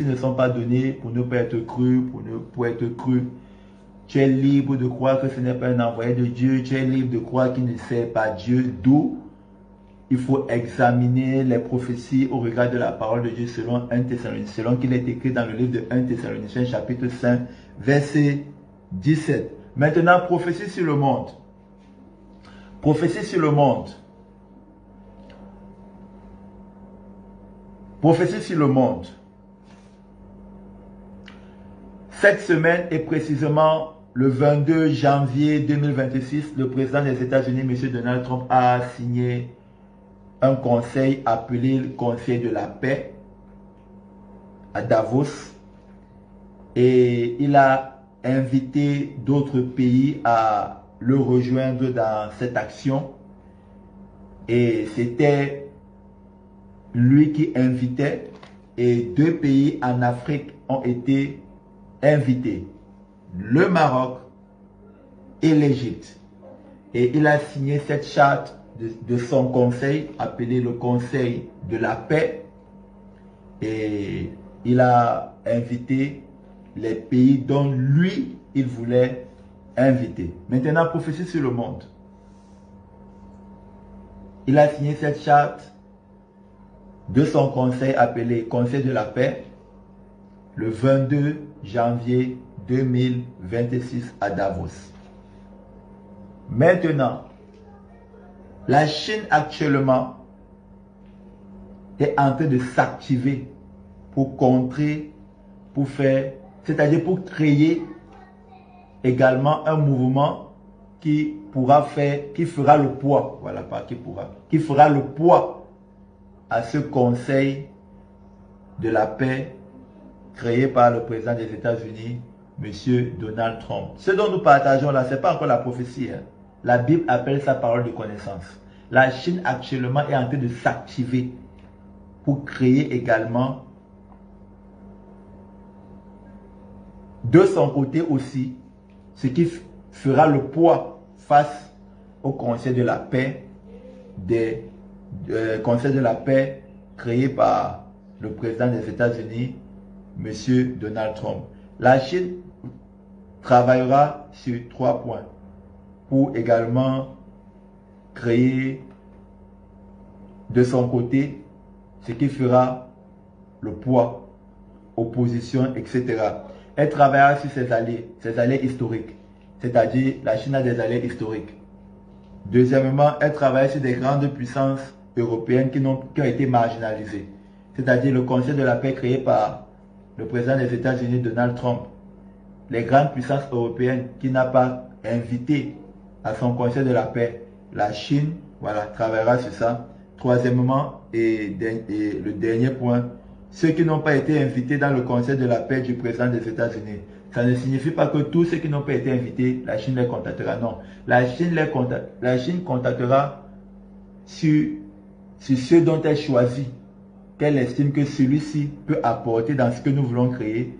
ne sont pas données pour ne pas être cru, pour être cru. Tu es libre de croire que ce n'est pas un envoyé de Dieu. Tu es libre de croire qu'il ne sert pas Dieu. D'où il faut examiner les prophéties au regard de la parole de Dieu selon 1 Thessaloniciens, selon qu'il est écrit dans le livre de 1 Thessaloniciens chapitre 5 verset 17. Maintenant, prophétie sur le monde. Prophétie sur le monde. Prophétie sur le monde. Cette semaine et précisément le 22 janvier 2026, le président des États-Unis, M. Donald Trump, a signé un conseil appelé le Conseil de la paix à Davos. Et il a invité d'autres pays à le rejoindre dans cette action. Et c'était lui qui invitait. Et 2 pays en Afrique ont été invités. Le Maroc et l'Égypte. Et il a signé cette charte de son conseil, appelé le Conseil de la paix. Et il a invité les pays dont lui, il voulait inviter. Maintenant, prophétie sur le monde. Il a signé cette charte de son conseil appelé Conseil de la paix le 22 janvier 2026 à Davos. Maintenant, la Chine actuellement est en train de s'activer pour contrer, pour faire, c'est-à-dire pour créer également un mouvement qui pourra faire, qui fera le poids, voilà pas qui pourra, qui fera le poids à ce conseil de la paix créé par le président des États-Unis, M. Donald Trump. Ce dont nous partageons là, ce n'est pas encore la prophétie. Hein. La Bible appelle ça parole de connaissance. La Chine actuellement est en train de s'activer pour créer également de son côté aussi ce qui fera le poids face au Conseil de la paix Conseil de la paix créé par le président des États-Unis, M. Donald Trump. La Chine travaillera sur 3 points pour également créer de son côté ce qui fera le poids, opposition, etc. Elle travaillera sur ses alliés historiques, c'est-à-dire la Chine a des alliés historiques. Deuxièmement, elle travaille sur des grandes puissances européennes qui ont été marginalisées, c'est-à-dire le Conseil de la paix créé par le président des États-Unis, Donald Trump. Les grandes puissances européennes qui n'a pas invité à son Conseil de la paix. La Chine, voilà, travaillera sur ça. Troisièmement, et le dernier point, ceux qui n'ont pas été invités dans le Conseil de la paix du président des États-Unis. Ça ne signifie pas que tous ceux qui n'ont pas été invités, la Chine les contactera. Non, la Chine contactera sur ceux dont elle choisit, qu'elle estime que celui-ci peut apporter dans ce que nous voulons créer.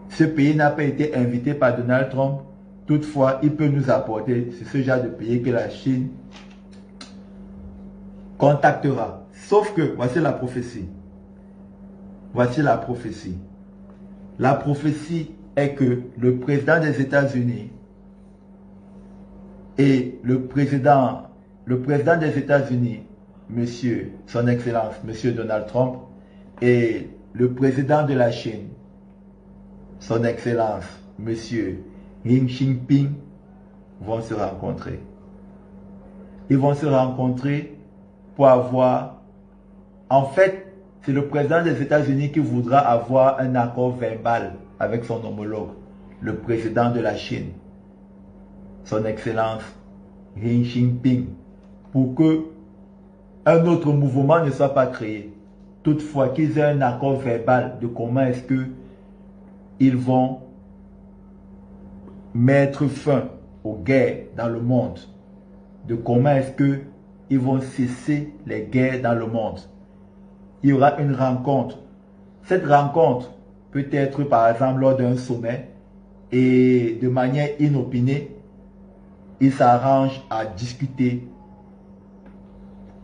Ce pays n'a pas été invité par Donald Trump. Toutefois, il peut nous apporter. C'est ce genre de pays que la Chine contactera. Sauf que, voici la prophétie. Voici la prophétie. La prophétie est que le président des États-Unis et le président des États-Unis, son Excellence, Monsieur Donald Trump, et le président de la Chine, son Excellence, Monsieur Xi Jinping, vont se rencontrer. Ils vont se rencontrer pour avoir... En fait, c'est le président des États-Unis qui voudra avoir un accord verbal avec son homologue, le président de la Chine, son Excellence Xi Jinping, pour que un autre mouvement ne soit pas créé. Toutefois, qu'ils aient un accord verbal de comment est-ce que ils vont mettre fin aux guerres dans le monde, de comment est-ce que ils vont cesser les guerres dans le monde. Il y aura une rencontre. Cette rencontre peut être par exemple lors d'un sommet et de manière inopinée, ils s'arrangent à discuter.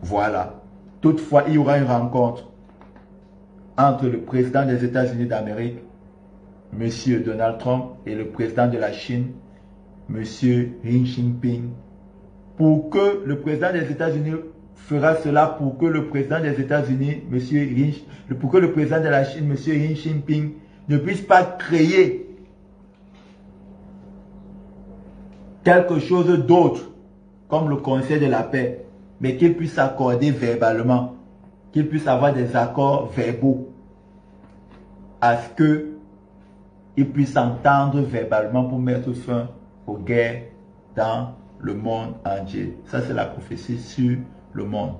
Voilà. Toutefois, il y aura une rencontre. entre le président des États-Unis d'Amérique, M. Donald Trump, et le président de la Chine, M. Xi Jinping, pour que le président des États-Unis fera cela pour que le président des États-Unis, pour que le président de la Chine, M. Xi Jinping, ne puisse pas créer quelque chose d'autre, comme le Conseil de la paix, mais qu'il puisse accorder verbalement, qu'il puisse avoir des accords verbaux, à ce qu'ils puissent entendre verbalement pour mettre fin aux guerres dans le monde entier. Ça, c'est la prophétie sur le monde.